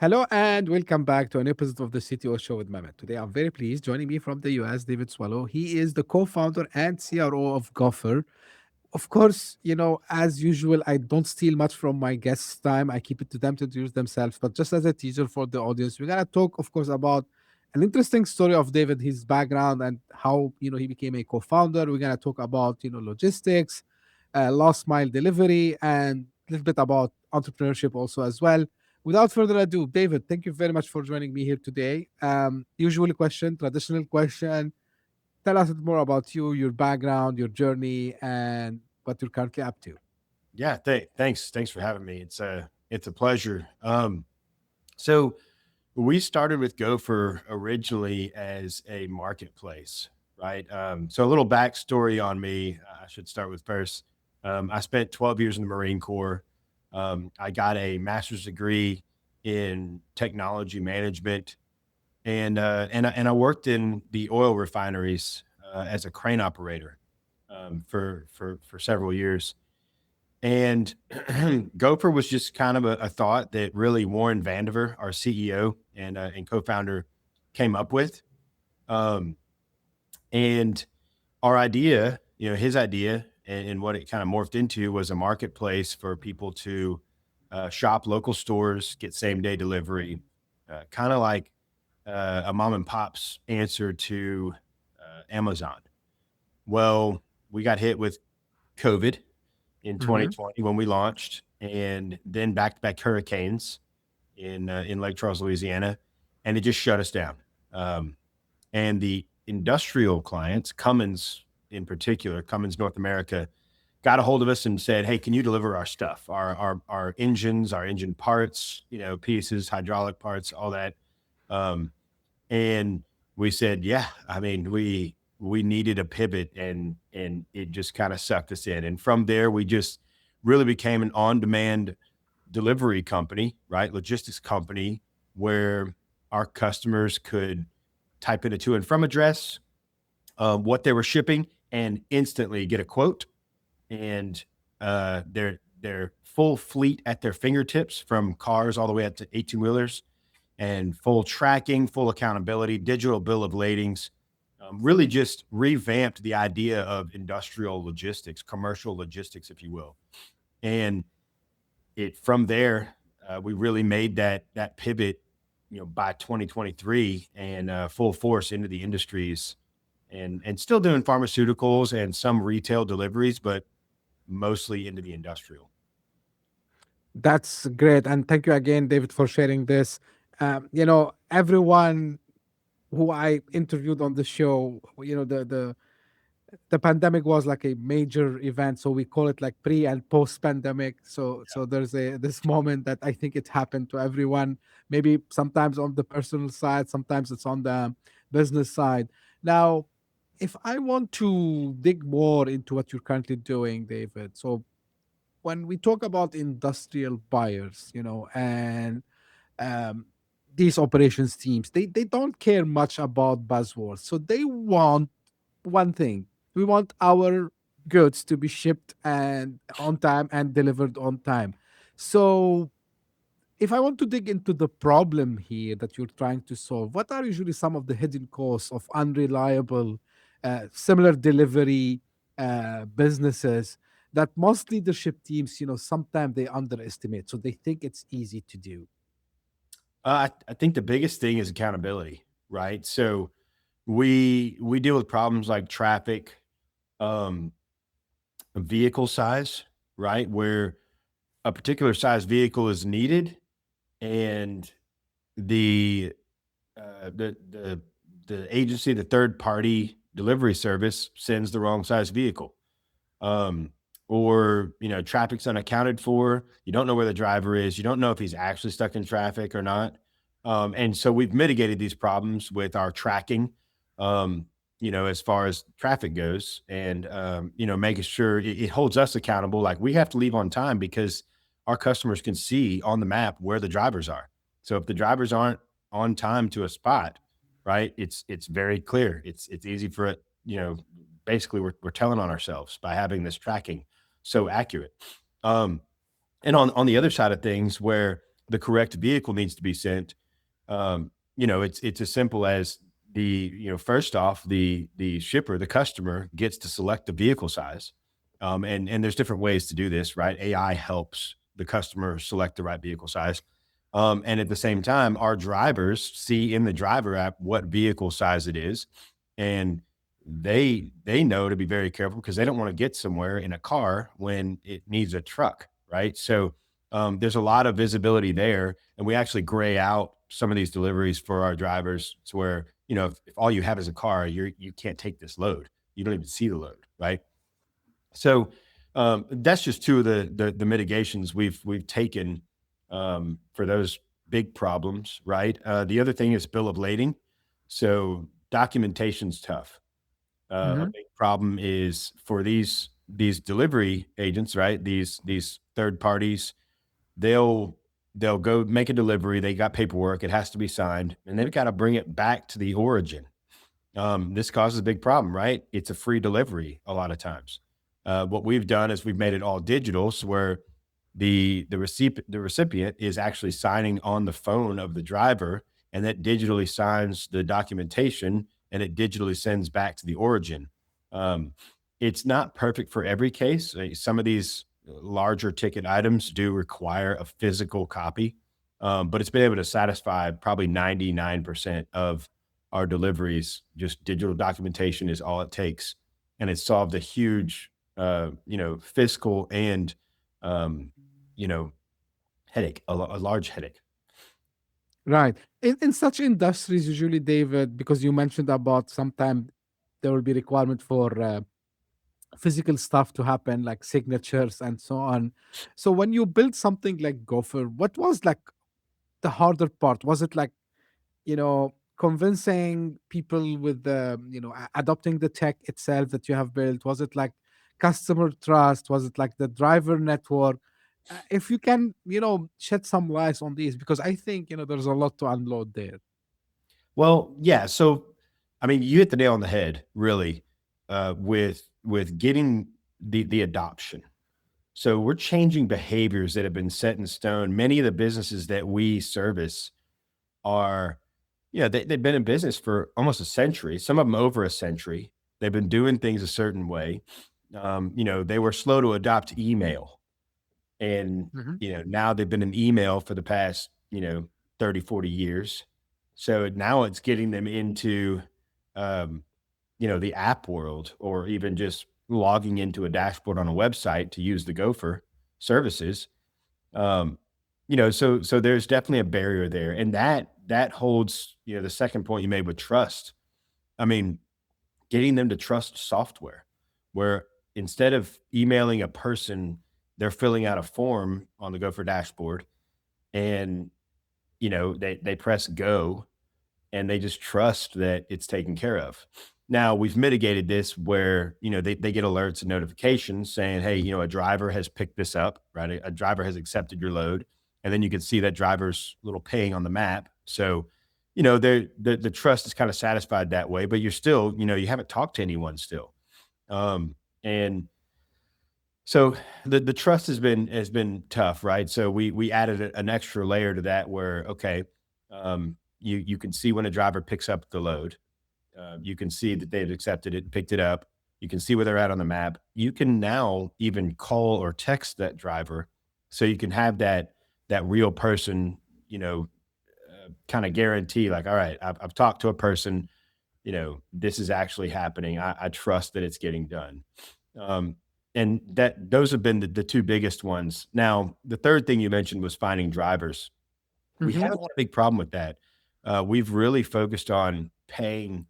Hello and welcome back to an episode of the CTO Show with Mehmet. Today I'm very pleased. Joining me from the US, David Soileau. He is the co-founder and CRO of Gophr. Of course, as usual, I don't steal much from my guests' time. I keep it to them to introduce themselves. But just as a teaser for the audience, we're gonna talk, of course, about an interesting story of David, his background, and how he became a co-founder. We're gonna talk about logistics, last mile delivery, and a little bit about entrepreneurship also as well. Without further ado, David, thank you very much for joining me here today. Usual question, traditional question. Tell us a bit more about you, your background, your journey, and what you're currently up to. Yeah, thanks for having me. It's a pleasure. So we started with Gopher originally as a marketplace, right? So a little backstory on me. I should start with first. I spent 12 years in the Marine Corps. I got a master's degree in technology management, and I worked in the oil refineries as a crane operator for several years. And Gopher was just kind of a thought that really Warren Vandiver, our CEO and co-founder, came up with. Um, and our idea, his idea and what it kind of morphed into was a marketplace for people to shop local stores, get same day delivery, kind of like a mom and pop's answer to Amazon. Well, we got hit with COVID in Mm-hmm. 2020 when we launched, and then back-to-back hurricanes in Lake Charles, Louisiana, and it just shut us down. And the industrial clients, Cummins in particular, Cummins North America, got a hold of us and said, "Hey, can you deliver our stuff, our engines, our engine parts, pieces, hydraulic parts, all that?" Um, and we said, "Yeah." I mean, we needed a pivot, and it just kind of sucked us in. And from there, we just really became an on-demand delivery company, right? Logistics company where our customers could type in a to and from address, what they were shipping, and instantly get a quote and their full fleet at their fingertips, from cars all the way up to 18 wheelers, and full tracking, full accountability, digital bill of ladings. Really just revamped the idea of industrial logistics, commercial logistics, if you will. And it from there, we really made that pivot, by 2023, and full force into the industries, and still doing pharmaceuticals and some retail deliveries, but mostly into the industrial. That's great. And thank you again, David, for sharing this. Everyone who I interviewed on the show, the pandemic was like a major event, so we call it like pre and post pandemic. So there's a this moment that I think it happened to everyone, maybe sometimes on the personal side, sometimes it's on the business side. Now, if I want to dig more into what you're currently doing, David, so when we talk about industrial buyers, and um, these operations teams, they don't care much about buzzwords, so they want one thing. We want our goods to be shipped and on time and delivered on time. So if I want to dig into the problem here that you're trying to solve, what are usually some of the hidden costs of unreliable, similar delivery businesses that most leadership teams, sometimes they underestimate. So they think it's easy to do. I think the biggest thing is accountability, right? So we deal with problems like traffic, um, vehicle size, right? Where a particular size vehicle is needed, and the the the agency, the third party delivery service, sends the wrong size vehicle. Um, or traffic's unaccounted for. You don't know where the driver is. You don't know if he's actually stuck in traffic or not. And so we've mitigated these problems with our tracking, as far as traffic goes, and making sure it holds us accountable. Like, we have to leave on time because our customers can see on the map where the drivers are. So if the drivers aren't on time to a spot, right, it's very clear. It's easy for it. Basically, we're telling on ourselves by having this tracking so accurate. Um, and on the other side of things, where the correct vehicle needs to be sent, it's as simple as first off, the shipper, the customer gets to select the vehicle size. And there's different ways to do this, right? AI helps the customer select the right vehicle size. And at the same time, our drivers see in the driver app what vehicle size it is, and they know to be very careful because they don't want to get somewhere in a car when it needs a truck, right? So there's a lot of visibility there, and we actually gray out some of these deliveries for our drivers to where if all you have is a car, you can't take this load. You don't even see the load, right? So that's just two of the mitigations we've taken for those big problems, right? The other thing is bill of lading. So documentation's tough. A Hmm. big problem is for these delivery agents, right? These third parties, they'll they'll go make a delivery. They got paperwork. It has to be signed, and they've got to bring it back to the origin. This causes a big problem, right? It's a free delivery a lot of times. What we've done is we've made it all digital, so where the recipient is actually signing on the phone of the driver, and that digitally signs the documentation, and it digitally sends back to the origin. Um, it's not perfect for every case. Some of these larger ticket items do require a physical copy, but it's been able to satisfy probably 99% of our deliveries. Just digital documentation is all it takes, and it's solved a huge, fiscal and, um, you know, headache, a large headache. Right. In such industries, usually, David, because you mentioned about sometime there will be requirement for physical stuff to happen, like signatures and so on. So when you build something like Gopher, what was like the harder part? Was it like, convincing people with the, adopting the tech itself that you have built? Was it like customer trust? Was it like the driver network? If you can, shed some light on these, because I think, there's a lot to unload there. Well, yeah, so, I mean, you hit the nail on the head, really, with getting the adoption. So we're changing behaviors that have been set in stone. Many of the businesses that we service are, they've been in business for almost a century, some of them over a century. They've been doing things a certain way. They were slow to adopt email, and, Hmm. now they've been in email for the past, 30, 40 years. So now it's getting them into, um, the app world, or even just logging into a dashboard on a website to use the Gopher services. Um, so there's definitely a barrier there, and that holds, the second point you made with trust. I mean, getting them to trust software, where instead of emailing a person, they're filling out a form on the Gopher dashboard, and they press go, and they just trust that it's taken care of. Now we've mitigated this where, they get alerts and notifications saying, hey, a driver has picked this up, right? A driver has accepted your load. And then you can see that driver's little ping on the map. So, the trust is kind of satisfied that way, but you're still, you haven't talked to anyone still. And so the trust has been tough, right? So we added an extra layer to that where, okay, you can see when a driver picks up the load. You can see that they've accepted it, picked it up. You can see where they're at on the map. You can now even call or text that driver, so you can have that real person, kind of guarantee, like, all right, I've talked to a person. This is actually happening. I trust that it's getting done. Um, and that those have been the two biggest ones. Now, the third thing you mentioned was finding drivers. We Hmm. haven't had a big problem with that. We've really focused on paying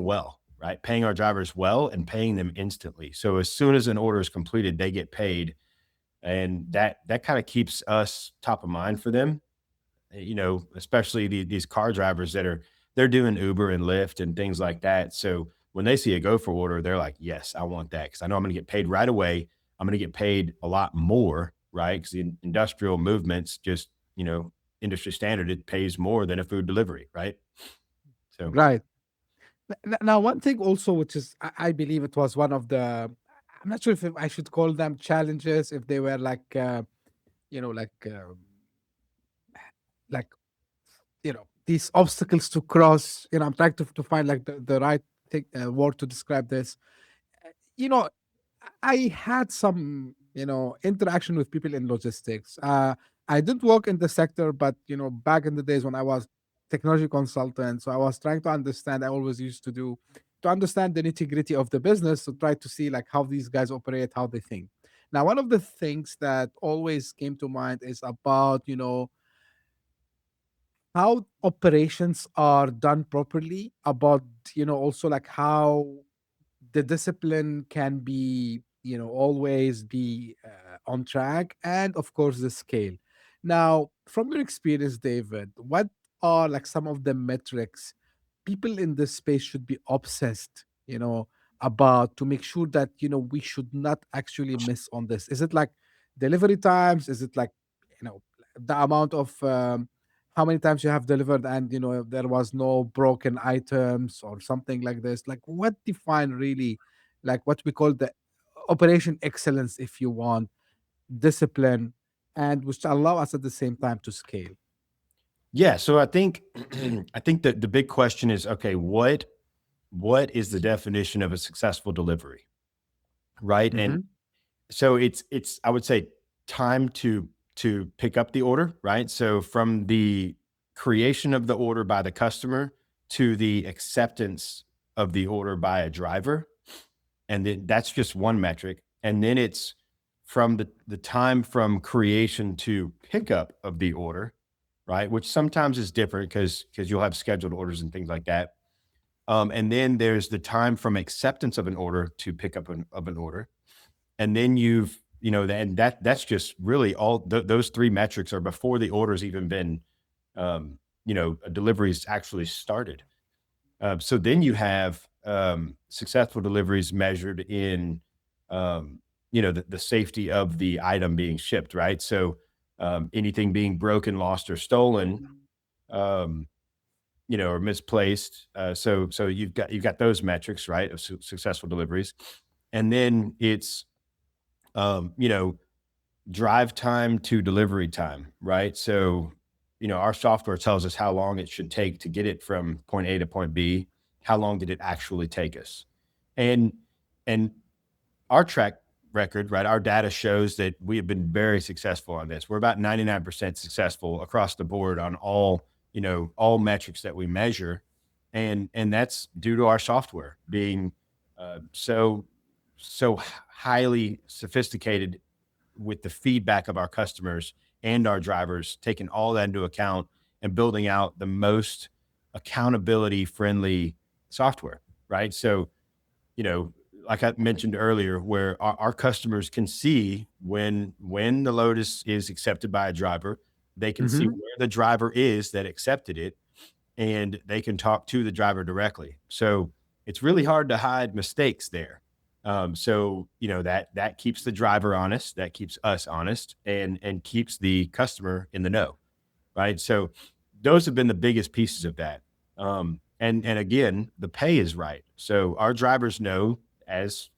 well, right? Paying our drivers well and paying them instantly. So as soon as an order is completed, they get paid, and that kind of keeps us top of mind for them. Especially these car drivers they're doing Uber and Lyft and things like that. So when they see a Gopher order, they're like, "Yes, I want that because I know I'm going to get paid right away. I'm going to get paid a lot more, right? Because the industrial movements, just industry standard, it pays more than a food delivery, right? So Right. Now, one thing also, which is, I believe it was one of the, I'm not sure if I should call them challenges, if they were like, like like, these obstacles to cross. I'm trying to find like the right thing, word to describe this. you know I had some interaction with people in logistics. I didn't work in the sector, but back in the days when I was technology consultant, so I was trying to understand. I always used to do to understand the nitty gritty of the business, to try to see like how these guys operate, how they think. Now, one of the things that always came to mind is about how operations are done properly, about also like how the discipline can be always be on track, and of course the scale. Now, from your experience, David, what are like some of the metrics people in this space should be obsessed about, to make sure that we should not actually miss on this? Is it like delivery times? Is it like you know the amount of how many times you have delivered, and if there was no broken items or something like this? Like, what define really like what we call the operation excellence, if you want, discipline, and which allow us at the same time to scale? Yeah. So I think I think that the big question is, okay, what is the definition of a successful delivery? Right. And Hmm. so it's I would say time to pick up the order, right? So from the creation of the order by the customer to the acceptance of the order by a driver, and then that's just one metric. And then it's from the time from creation to pickup of the order, right? Which sometimes is different because you'll have scheduled orders and things like that. And then there's the time from acceptance of an order to pickup of an order, and then and that's just really all those three metrics are before the order's even been, a delivery's actually started. So then you have successful deliveries measured in, the safety of the item being shipped, right? So anything being broken, lost, or stolen, um, or misplaced. So you've got those metrics, right, of successful deliveries, and then it's um, you know drive time to delivery time, right? So, our software tells us how long it should take to get it from point A to point B. How long did it actually take us? And and our track record, right? Our data shows that we have been very successful on this. We're about 99% successful across the board on all metrics that we measure. And that's due to our software being so highly sophisticated with the feedback of our customers and our drivers, taking all that into account and building out the most accountability friendly software, right? So, you know, like I mentioned earlier, where our customers can see when the load is accepted by a driver, they can see Hmm. where the driver is that accepted it, and they can talk to the driver directly. So it's really hard to hide mistakes there. So that keeps the driver honest, that keeps us honest, and keeps the customer in the know, right? So those have been the biggest pieces of that. And again, the pay is right. So our drivers know, as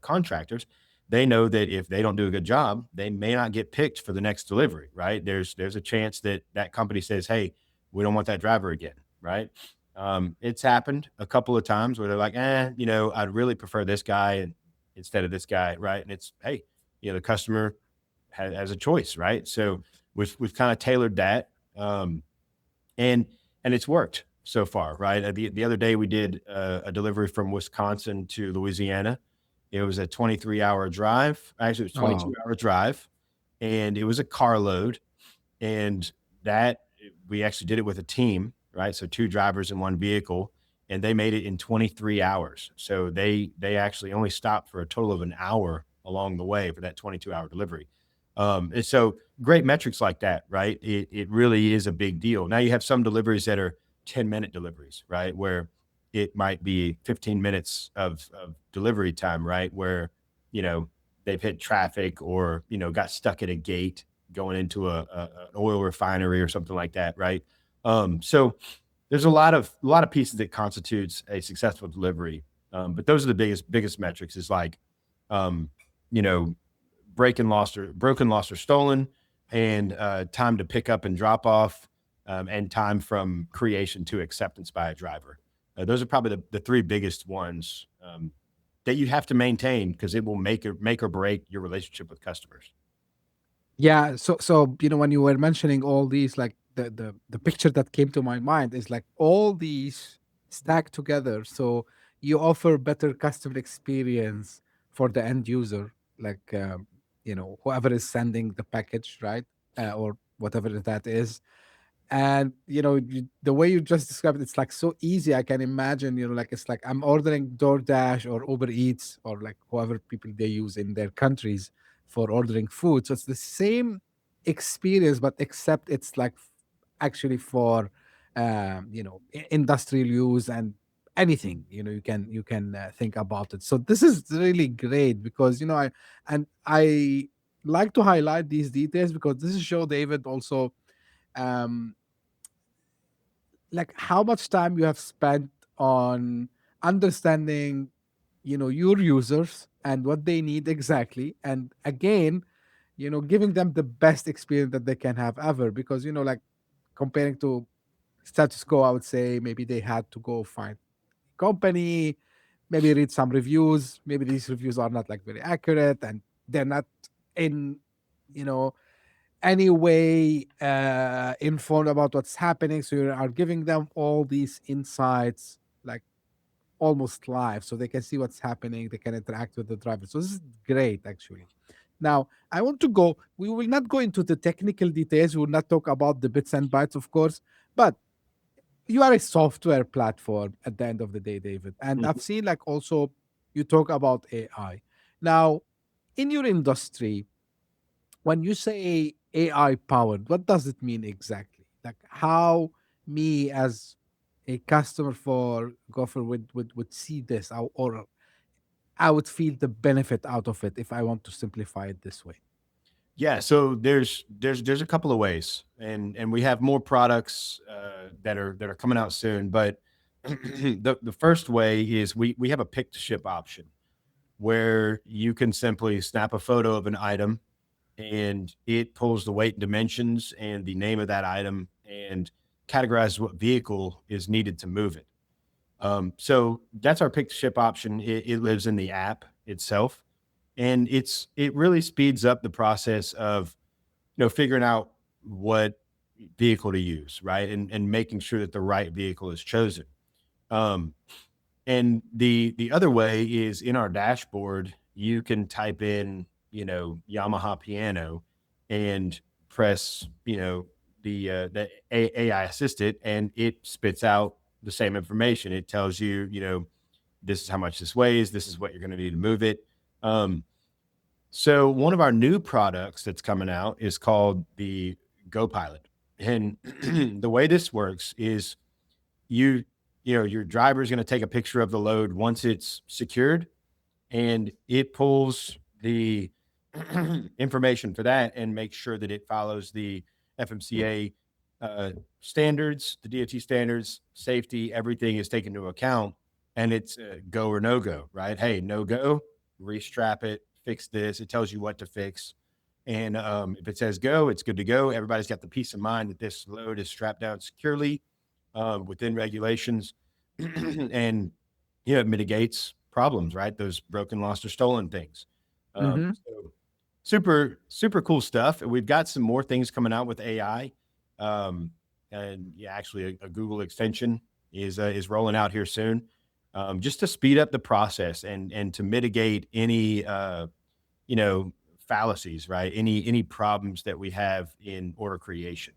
contractors, they know that if they don't do a good job, they may not get picked for the next delivery, right? There's a chance that that company says, "Hey, we don't want that driver again," right? It's happened a couple of times where they're like, I'd really prefer this guy instead of this guy, right? And it's, hey, the customer has a choice, right? So we've kind of tailored that, and it's worked so far, right? The other day we did a delivery from Wisconsin to Louisiana. It was a 23-hour drive. Actually, it was Oh. 22-hour drive, and it was a carload, and that we actually did it with a team, right? So two drivers in one vehicle, and they made it in 23 hours. So they actually only stopped for a total of an hour along the way for that 22-hour delivery. And so great metrics like that, right? It really is a big deal. Now you have some deliveries that are 10-minute deliveries, right? Where it might be 15 minutes of delivery time, right? Where, you know, they've hit traffic or, got stuck at a gate going into an oil refinery or something like that, right? So there's a lot of pieces that constitutes a successful delivery, but those are the biggest metrics. Is like, um, you know, broken, lost, or stolen. and time to pick up and drop off, and time from creation to acceptance by a driver. Those are probably the three biggest ones that you have to maintain because it will make or break your relationship with customers. Yeah, so when you were mentioning all these, like the picture that came to my mind is like all these stacked together. So you offer better customer experience for the end user, like whoever is sending the package, right? Or whatever that is. And the way you just described it, it's like so easy. I can imagine, like it's like I'm ordering DoorDash or Uber Eats or like whoever people they use in their countries for ordering food. So it's the same experience, but except it's like actually for industrial use and anything you can think about it. So this is really great because I like to highlight these details because this is show David also um like how much time you have spent on understanding your users and what they need exactly, and again giving them the best experience that they can have ever, because like comparing to status quo, I would say maybe they had to go find company, maybe read some reviews, maybe these reviews are not like very accurate and they're not in you know any way informed about what's happening. So you are giving them all these insights, like almost live, so they can see what's happening. They can interact with the driver. So this is great, actually. Now, I want to go. We will not go into the technical details. We will not talk about the bits and bytes, of course, but you are a software platform at the end of the day, David. And I've seen like also you talk about AI. Now, in your industry, when you say AI powered, what does it mean exactly? Like how me as a customer for Gopher would see this, or I would feel the benefit out of it if I want to simplify it this way. Yeah, so there's a couple of ways, and we have more products that are coming out soon. But the first way is we have a pick to ship option where you can simply snap a photo of an item and it pulls the weight and dimensions and the name of that item and categorizes what vehicle is needed to move it. So that's our pick to ship option. It lives in the app itself, and it really speeds up the process of figuring out what vehicle to use, right, and making sure that the right vehicle is chosen. Um, and the other way is in our dashboard, you can type in, Yamaha piano and press, the AI assistant, and it spits out the same information. It tells you, this is how much this weighs, this is what you're going to need to move it. Um, so one of our new products that's coming out is called the Go Pilot. And the way this works is you your driver is going to take a picture of the load once it's secured, and it pulls the information for that and makes sure that it follows the FMCA standards, the DOT standards, safety, everything is taken into account, and it's go or no go, right? Hey, no go, restrap it, fix this. It tells you what to fix. And if it says go, it's good to go. Everybody's got the peace of mind that this load is strapped down securely within regulations. And it mitigates problems, right? Those broken, lost, or stolen things. Hmm. So super, super cool stuff. And we've got some more things coming out with AI. And yeah, actually, a Google extension is rolling out here soon, just to speed up the process and to mitigate any you know fallacies, right? Any problems that we have in order creation.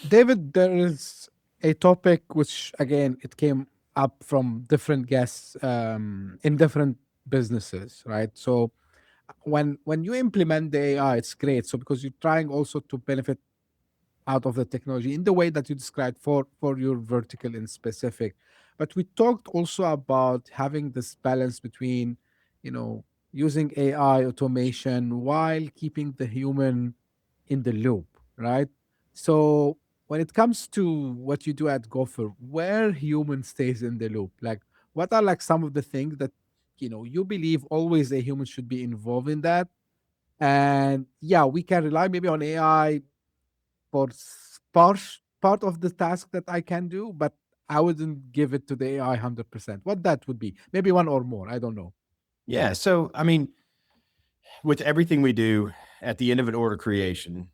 David, there is a topic which again it came up from different guests in different businesses, right? So when you implement the AI, it's great. So because you're trying also to benefit out of the technology in the way that you described for your vertical in specific, but we talked also about having this balance between using AI automation while keeping the human in the loop, right? So when it comes to what you do at Gopher, where human stays in the loop, like what are like some of the things that you believe always a human should be involved in that, And yeah, we can rely maybe on AI for part of the task that I can do, but I wouldn't give it to the AI 100%. What that would be? Maybe one or more. I don't know. Yeah. So, I mean, with everything we do at the end of an order creation,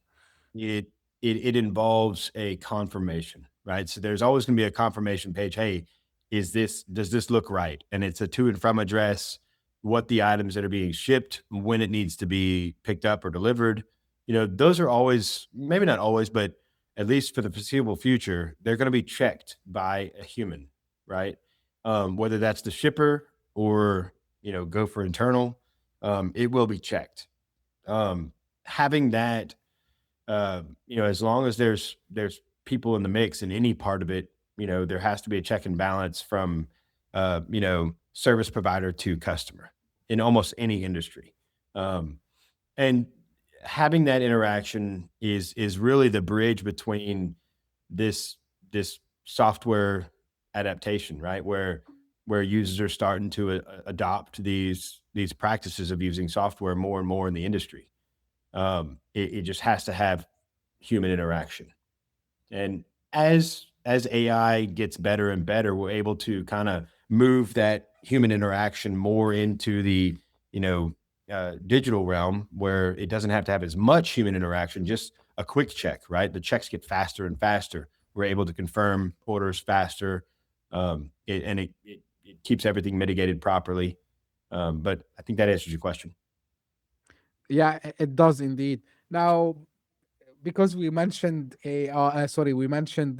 it it involves a confirmation, right? So there's always going to be a confirmation page. Hey, does this look right? And it's a to and from address, what the items that are being shipped, when it needs to be picked up or delivered. Those are always, maybe not always, but at least for the foreseeable future, they're going to be checked by a human, right? Whether that's the shipper or go for internal, it will be checked. Um, Having that, as long as there's people in the mix in any part of it, there has to be a check and balance from, service provider to customer in almost any industry. Um, and having that interaction is really the bridge between this this software adaptation, right? Where users are starting to adopt these practices of using software more and more in the industry. It just has to have human interaction. And as AI gets better and better, we're able to kind of move that human interaction more into the you know digital realm where it doesn't have to have as much human interaction, just a quick check, right? The checks get faster and faster. We're able to confirm orders faster, it keeps everything mitigated properly. But I think that answers your question. Yeah, it does indeed. Now, because we mentioned sorry, we mentioned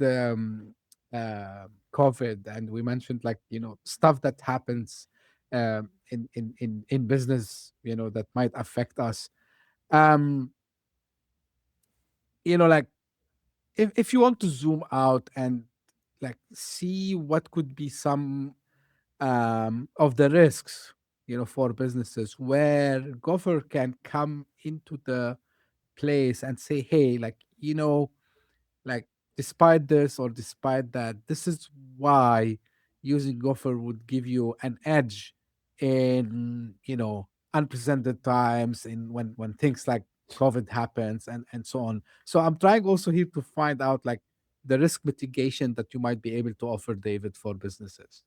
COVID, and we mentioned, like, stuff that happens in business, that might affect us. Um, like, if you want to zoom out and like see what could be some of the risks, for businesses, where Gopher can come into the place and say, hey, like, like, despite this or despite that, this is why using Gopher would give you an edge in, unprecedented times, in when things like COVID happens, and so on. So I'm trying also here to find out, like, the risk mitigation that you might be able to offer, David, for businesses.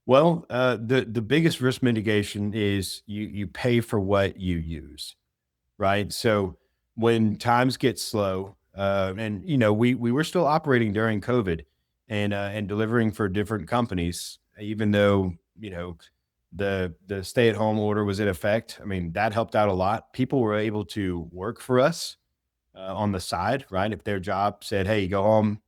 Well, the biggest risk mitigation is you pay for what you use, right? So when times get slow, and we were still operating during COVID, and delivering for different companies, even though the stay at home order was in effect. I mean, that helped out a lot. People were able to work for us on the side, right? If their job said, "Hey, go home,"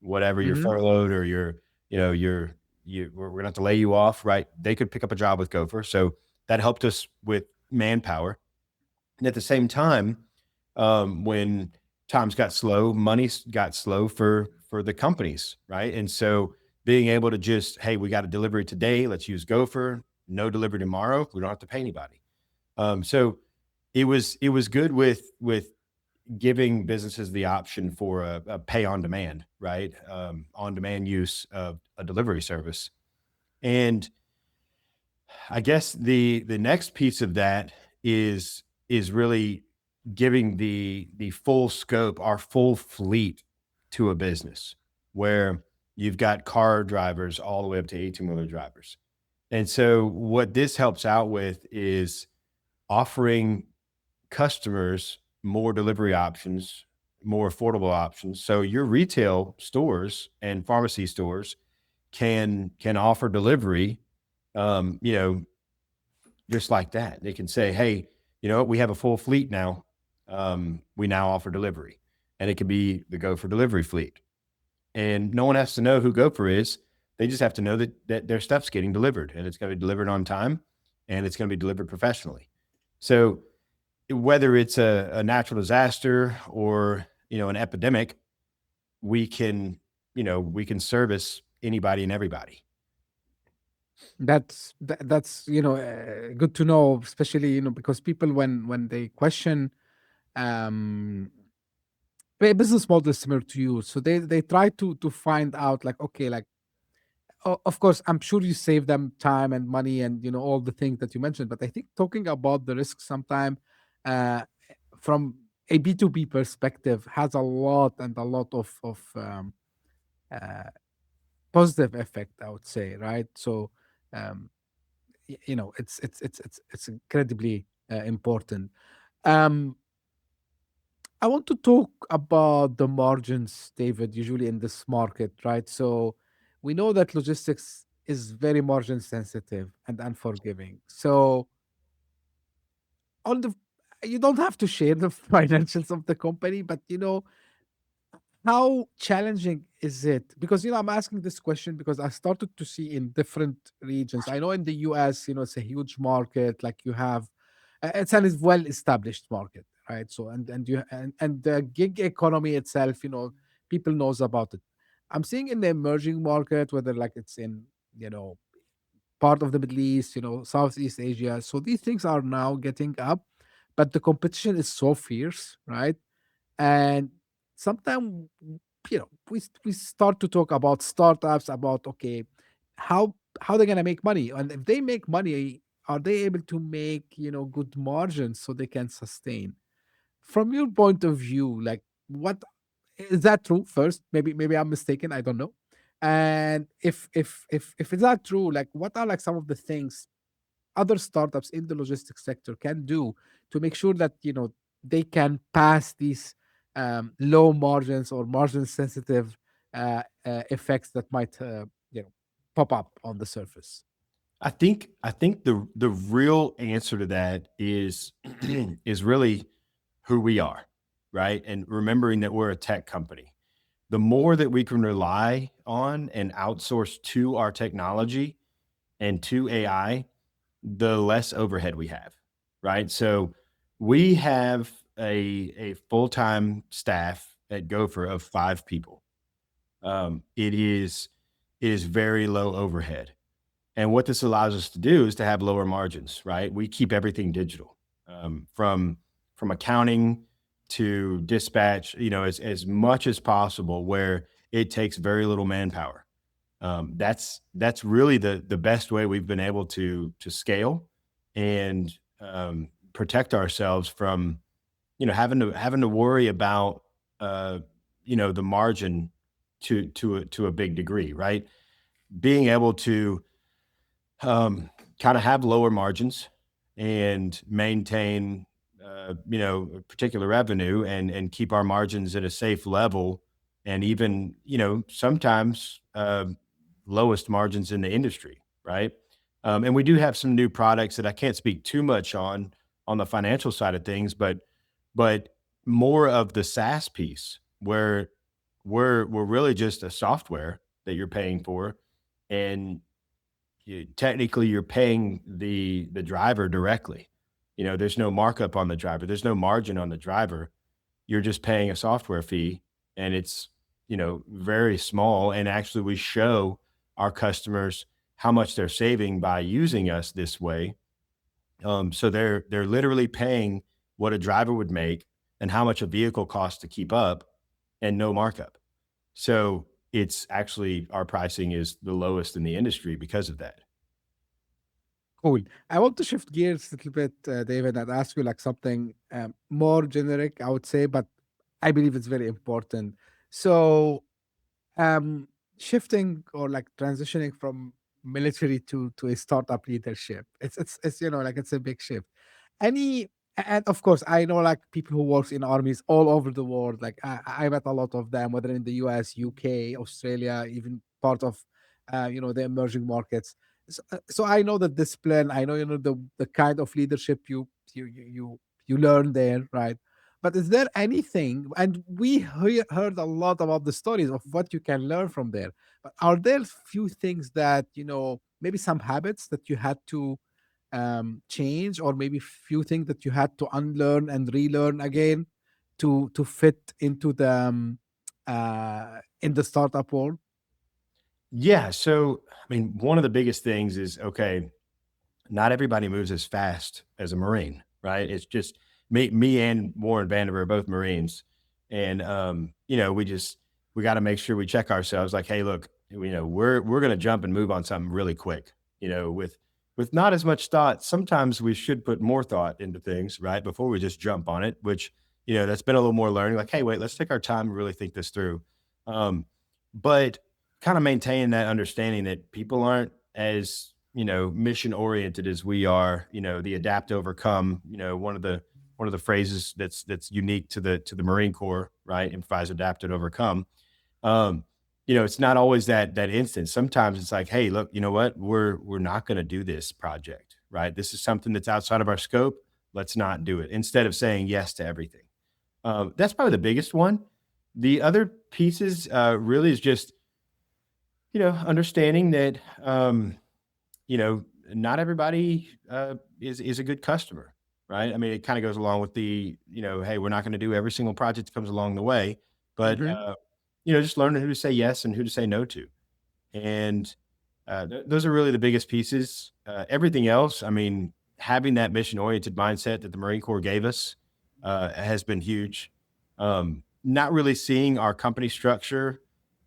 whatever, you're Hmm. furloughed, or we're gonna have to lay you off, right? They could pick up a job with Gopher. So that helped us with manpower. And at the same time, when times got slow, got slow for the companies, right? And so being able to just, hey, we got a delivery today, let's use Gopher. No delivery tomorrow, we don't have to pay anybody. So it was good with giving businesses the option for a pay on demand, right? On demand use of a delivery service. And I guess the next piece of that is really giving the full scope, our full fleet, to a business where you've got car drivers all the way up to 18-wheeler drivers. And so what this helps out with is offering customers more delivery options, more affordable options. So your retail stores and pharmacy stores can offer delivery, um, you know, just like that. They can say, "Hey, we have a full fleet now. We now offer delivery," and it could be the Gopher delivery fleet. And no one has to know who Gopher is. They just have to know that their stuff's getting delivered, and it's going to be delivered on time, and it's going to be delivered professionally. So whether it's a natural disaster or an epidemic, we can service anybody and everybody. That's good to know, especially, because people, when they question um business model similar to you, so they try to find out, like, okay, like, of course, I'm sure you save them time and money and all the things that you mentioned. But I think talking about the risk sometime uh, from a B2B perspective has a lot and a lot of uh, positive effect, I would say, right? So um, it's incredibly important. Um, I want to talk about the margins, David, usually in this market, right? So we know that logistics is very margin sensitive and unforgiving. So on the you don't have to share the financials of the company, but how challenging is it? Because I'm asking this question because I started to see in different regions. I know in the US, it's a huge market. Like you have, it's a well established market, right? So and the gig economy itself, people knows about it. I'm seeing in the emerging market, whether like it's in you know part of the Middle East, Southeast Asia. So these things are now getting up, but the competition is so fierce, right? And sometimes we start to talk about startups, about okay, how they're gonna make money, and if they make money, are they able to make good margins so they can sustain? From your point of view, like, what is that true? First, maybe I'm mistaken, I don't know. And if it's not true, like, what are like some of the things other startups in the logistics sector can do to make sure that they can pass these low margins or margin sensitive effects that might pop up on the surface? I think the real answer to that is is really who we are, right? And remembering that we're a tech company. The more that we can rely on and outsource to our technology and to AI, the less overhead we have, right? So we have a full-time staff at Gopher of 5 people. It is very low overhead. And what this allows us to do is to have lower margins, right? We keep everything digital, from accounting to dispatch, as much as possible, where it takes very little manpower. That's really the best way we've been able to scale and protect ourselves from having to worry about the margin to a big degree, right? Being able to kind of have lower margins and maintain, particular revenue and keep our margins at a safe level, and even, sometimes lowest margins in the industry, right? And we do have some new products that I can't speak too much on the financial side of things, but more of the SaaS piece where we're really just a software that you're paying for, and technically you're paying the driver directly. There's no markup on the driver. There's no margin on the driver. You're just paying a software fee, and it's, very small. And actually we show our customers how much they're saving by using us this way. So they're literally paying what a driver would make and how much a vehicle costs to keep up, and no markup. So it's actually, our pricing is the lowest in the industry because of that. Cool. I want to shift gears a little bit, David, and ask you like something more generic, I would say, but I believe it's very important. So um shifting or like transitioning from military to a startup leadership, it's like it's a big shift. Any And of course I know like people who works in armies all over the world. Like I met a lot of them, whether in the US, UK, Australia, even part of the emerging markets. So I know the discipline, I know the kind of leadership you learn there, right? But is there anything, and we heard a lot about the stories of what you can learn from there, but are there few things that, maybe some habits that you had to change, or maybe few things that you had to unlearn and relearn again to fit into the in the startup world? Yeah. So, I mean, one of the biggest things is, okay, not everybody moves as fast as a Marine, right? It's just me and Warren Vandiver are both Marines. And, we got to make sure we check ourselves like, hey, look, we're going to jump and move on something really quick, with not as much thought. Sometimes we should put more thought into things, right, before we just jump on it, which, that's been a little more learning, like, hey, wait, let's take our time and really think this through. Um, but kind of maintain that understanding that people aren't as, mission oriented as we are, the adapt, overcome, one of the phrases that's unique to the Marine Corps, right? Improvise, adapt, and overcome. um, it's not always that instance. Sometimes it's like, hey, look, you know what? We're not going to do this project, right? This is something that's outside of our scope. Let's not do it. Instead of saying yes to everything. That's probably the biggest one. The other pieces really is just, understanding that, not everybody is a good customer, right? I mean, it kind of goes along with the, hey, we're not going to do every single project that comes along the way, but Hmm. just learning who to say yes and who to say no to. And those are really the biggest pieces. Everything else, I mean, having that mission oriented mindset that the Marine Corps gave us has been huge. Not really seeing our company structure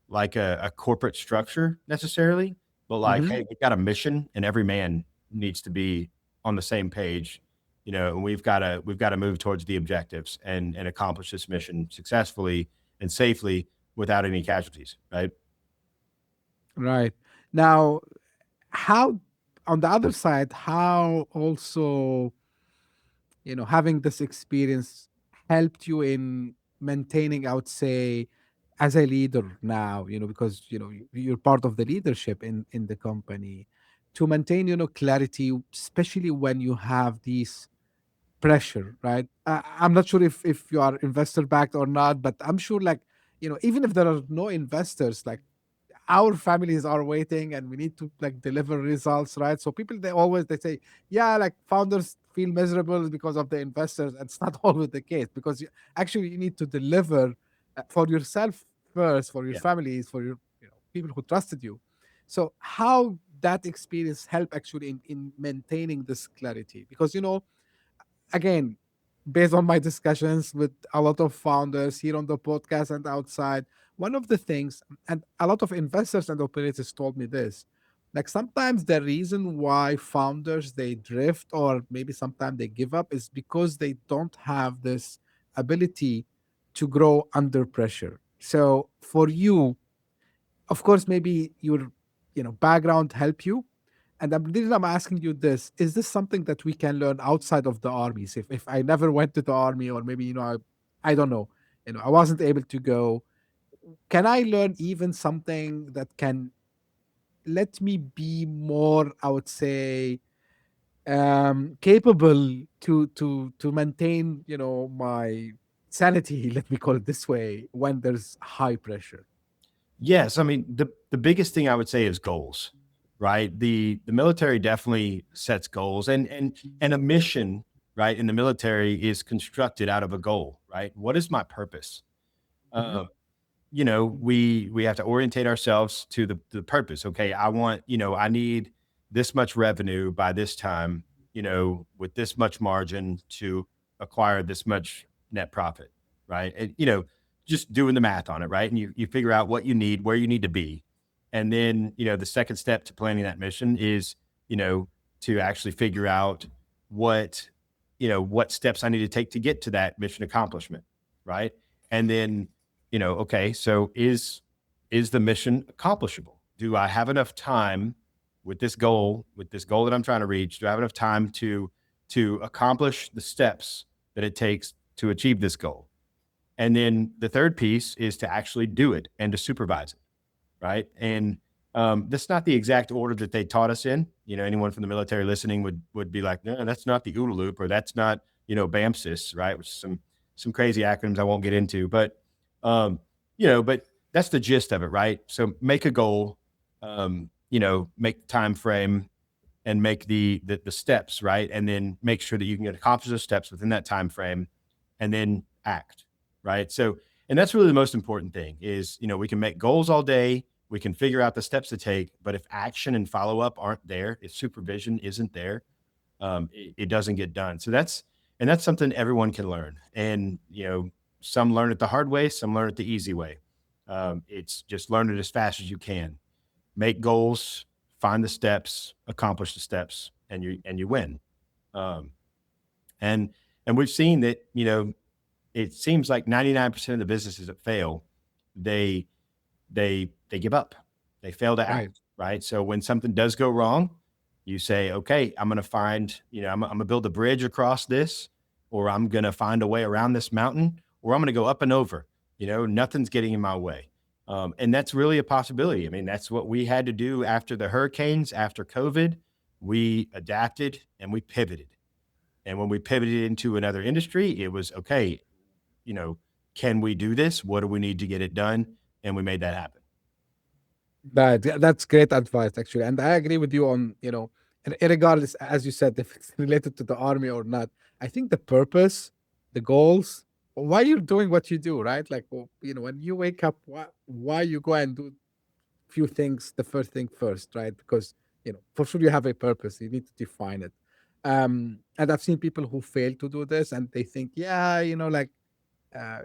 like a corporate structure necessarily, but like, Hmm. hey, we've got a mission and every man needs to be on the same page, and we've got to move towards the objectives and accomplish this mission successfully and safely without any casualties, right? Right. Now, how, on the other side, how also, having this experience helped you in maintaining, I would say, as a leader now, because, you're part of the leadership in the company, to maintain, clarity, especially when you have these pressure, right? I'm not sure if you are investor backed or not, but I'm sure, like, even if there are no investors, like, our families are waiting and we need to, like, deliver results, right? So people, they say, yeah, like, founders feel miserable because of the investors, and it's not always the case, because actually you need to deliver for yourself first, for your Yeah. families, for your, people who trusted you. So how that experience help actually in maintaining this clarity, because, again, based on my discussions with a lot of founders here on the podcast and outside, one of the things, and a lot of investors and operators told me this, like, sometimes the reason why founders they drift, or maybe sometimes they give up, is because they don't have this ability to grow under pressure. So for you, of course, maybe your, background help you, and the reason I'm asking you this, is this something that we can learn outside of the armies? If I never went to the army, or maybe, I don't know, I wasn't able to go, can I learn even something that can let me be more, I would say, capable to maintain, my sanity, let me call it this way, when there's high pressure? Yes, I mean, the biggest thing I would say is goals, right? The military definitely sets goals, and a mission, right, in the military is constructed out of a goal, right? What is my purpose? Hmm. Um, we have to orientate ourselves to the purpose. Okay, I need this much revenue by this time, with this much margin to acquire this much net profit, right? And just doing the math on it, right? And you figure out what you need, where you need to be. And then, the second step to planning that mission is, to actually figure out what, what steps I need to take to get to that mission accomplishment, right? And then, okay, so is the mission accomplishable? Do I have enough time with this goal that I'm trying to reach? Do I have enough time to accomplish the steps that it takes to achieve this goal? And then the third piece is to actually do it and to supervise it, right? And that's not the exact order that they taught us in. Anyone from the military listening would be like, no, that's not the OODA loop, or that's not, BAMSIS, right? Which is some crazy acronyms I won't get into, but but that's the gist of it, right? So make a goal, make the time frame, and make the steps, right? And then make sure that you can accomplish those steps within that time frame, and then act, right? So, and that's really the most important thing is, we can make goals all day, we can figure out the steps to take, but if action and follow up aren't there, if supervision isn't there, it doesn't get done. So that's something everyone can learn. And, some learn it the hard way, some learn it the easy way. It's just learn it as fast as you can. make goals, find the steps, accomplish the steps, and you win. Um, and and we've seen that, it seems like 99% of the businesses that fail, they they give up. They fail to Right. act, right? So when something does go wrong, you say, okay, I'm going to find, I'm going to build a bridge across this, or I'm going to find a way around this mountain, or I'm going to go up and over. Nothing's getting in my way. And that's really a possibility. I mean, that's what we had to do after the hurricanes, after COVID. We adapted and we pivoted. And when we pivoted into another industry, it was okay, you know, can we do this? What do we need to get it done? And we made that happen. That's great advice, actually, and I agree with you on, regardless, as you said, if it's related to the army or not. I think the purpose, the goals, why you're doing what you do, right? Like, well, when you wake up, why you go and do few things, the first thing first, right? Because for sure you have a purpose. You need to define it. And I've seen people who fail to do this, and they think, yeah, like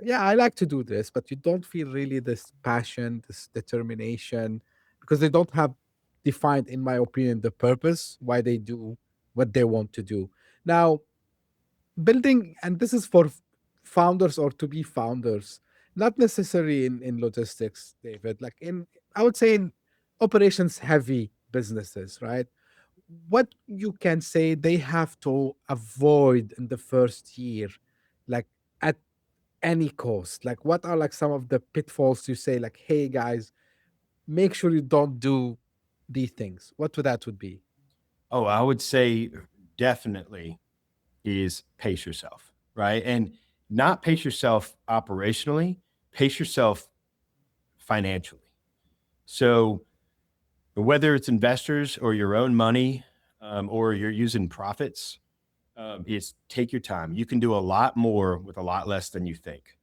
yeah, I like to do this, but you don't feel really this passion, this determination, because they don't have defined, in my opinion, the purpose why they do what they want to do. Now, building, and this is for founders or to be founders, not necessarily in logistics, David, like I would say in operations heavy businesses, right? What you can say they have to avoid in the first year, like at any cost? Like, what are like some of the pitfalls you say, like, hey guys, make sure you don't do these things? What would that would be? Oh, I would say definitely is pace yourself, right? And not pace yourself operationally, pace yourself financially. So whether it's investors or your own money, or you're using profits, is take your time. You can do a lot more with a lot less than you think.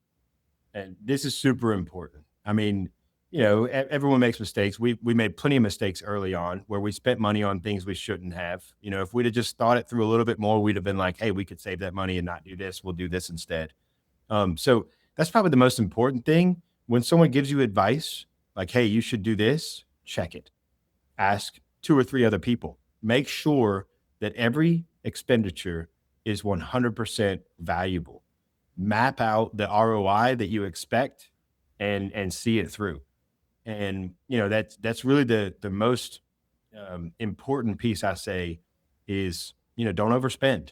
And this is super important. I mean, everyone makes mistakes. We made plenty of mistakes early on where we spent money on things we shouldn't have. If we'd have just thought it through a little bit more, we'd have been like, hey, we could save that money and not do this. We'll do this instead. So that's probably the most important thing. When someone gives you advice, like, hey, you should do this, check it. Ask two or three other people. Make sure that every expenditure is 100% valuable. Map out the ROI that you expect and see it through. And that's really the most important piece I say is don't overspend.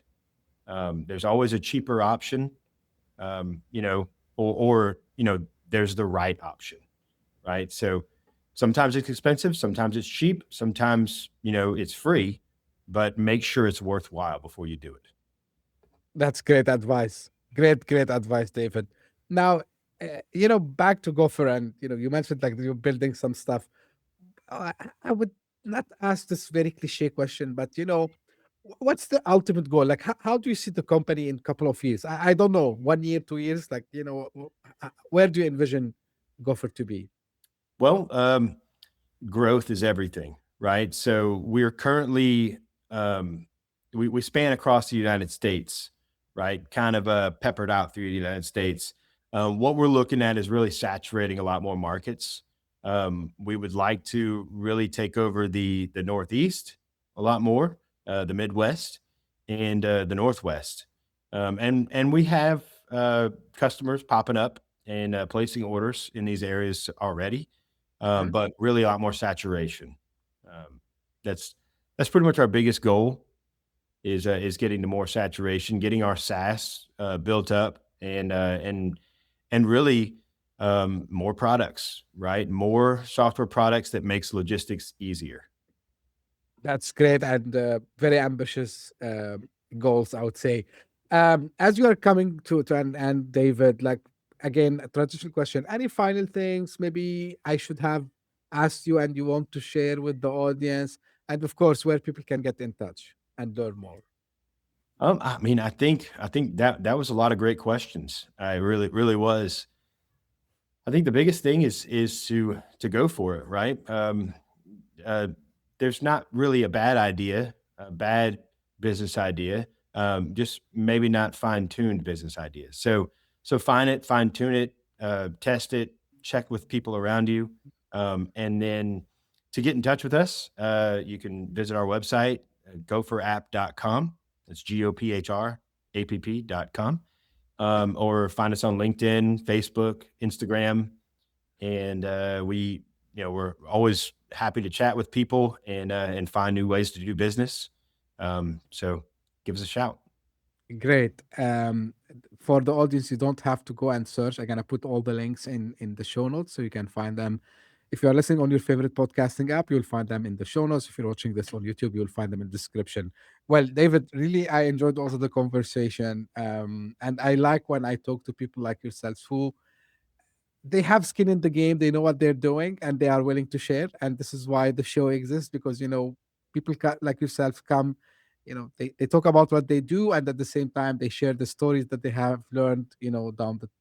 There's always a cheaper option, or there's the right option, right? So sometimes it's expensive, sometimes it's cheap, sometimes it's free, but make sure it's worthwhile before you do it. That's great advice. Great advice, David. Now, back to Gopher, and you mentioned like you're building some stuff. I would not ask this very cliche question, but what's the ultimate goal? Like, how do you see the company in a couple of years? I don't know, 1 year, 2 years. Like, where do you envision Gopher to be? Well, growth is everything, right? So we're currently um, we span across the United States, right? Kind of peppered out through the United States. What we're looking at is really saturating a lot more markets. We would like to really take over the Northeast a lot more, the Midwest, and the Northwest, and we have customers popping up and placing orders in these areas already, Okay. but really a lot more saturation. Um, that's that's pretty much our biggest goal is getting to more saturation, getting our SaaS built up, and really more products, right? More software products that makes logistics easier. That's great and very ambitious goals, I would say. As you are coming to an end, David, like again, a traditional question. Any final things maybe I should have asked you and you want to share with the audience? And of course, where people can get in touch and learn more. I mean, I think that was a lot of great questions. I really was. I think the biggest thing is to go for it, right? Uh, there's not really a bad idea, a bad business idea. Just maybe not fine-tuned business ideas. So find it, fine tune it, test it, check with people around you, and then to get in touch with us, you can visit our website, gophorapp.com. That's GOPHRAPP.com. Or find us on LinkedIn, Facebook, Instagram. And we're always happy to chat with people and find new ways to do business. So give us a shout. Great. For the audience, you don't have to go and search. I'm gonna put all the links in the show notes so you can find them. If you are listening on your favorite podcasting app, you'll find them in the show notes. If you're watching this on YouTube, you'll find them in the description. Well, David, really, I enjoyed also the conversation, and I like when I talk to people like yourselves who they have skin in the game, they know what they're doing, and they are willing to share. And this is why the show exists, because people like yourself come, they talk about what they do, and at the same time they share the stories that they have learned,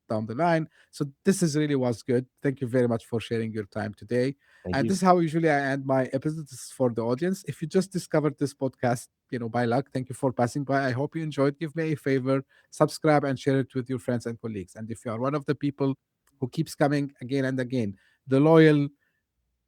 down the line. So this is really what's good. Thank you very much for sharing your time today. Thank And you. this is how usually I end my episodes for the audience. If you just discovered this podcast, by luck, thank you for passing by. I hope you enjoyed. Give me a favor, subscribe and share it with your friends and colleagues. And if you are one of the people who keeps coming again and again, the loyal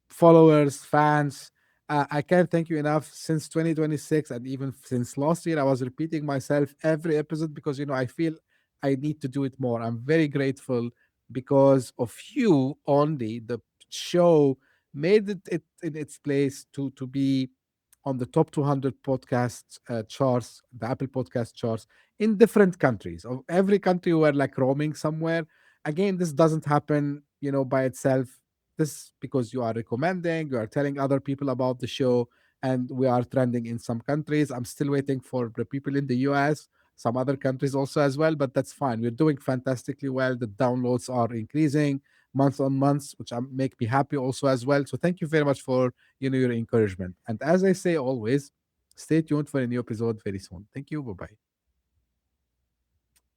followers, fans. I can't thank you enough. Since 2026 and even since last year, I was repeating myself every episode because I feel I need to do it more. I'm very grateful because of you only. The show made it in its place to be on the top 200 podcast charts, the Apple podcast charts in different countries. Of every country, we're like roaming somewhere. Again, this doesn't happen, by itself. This because you are recommending, you are telling other people about the show, and we are trending in some countries. I'm still waiting for the people in the US, some other countries also as well, but that's fine. We're doing fantastically well. The downloads are increasing month on month, which make me happy also as well. So thank you very much for your encouragement. And as I say always, stay tuned for a new episode very soon. Thank you. Bye bye.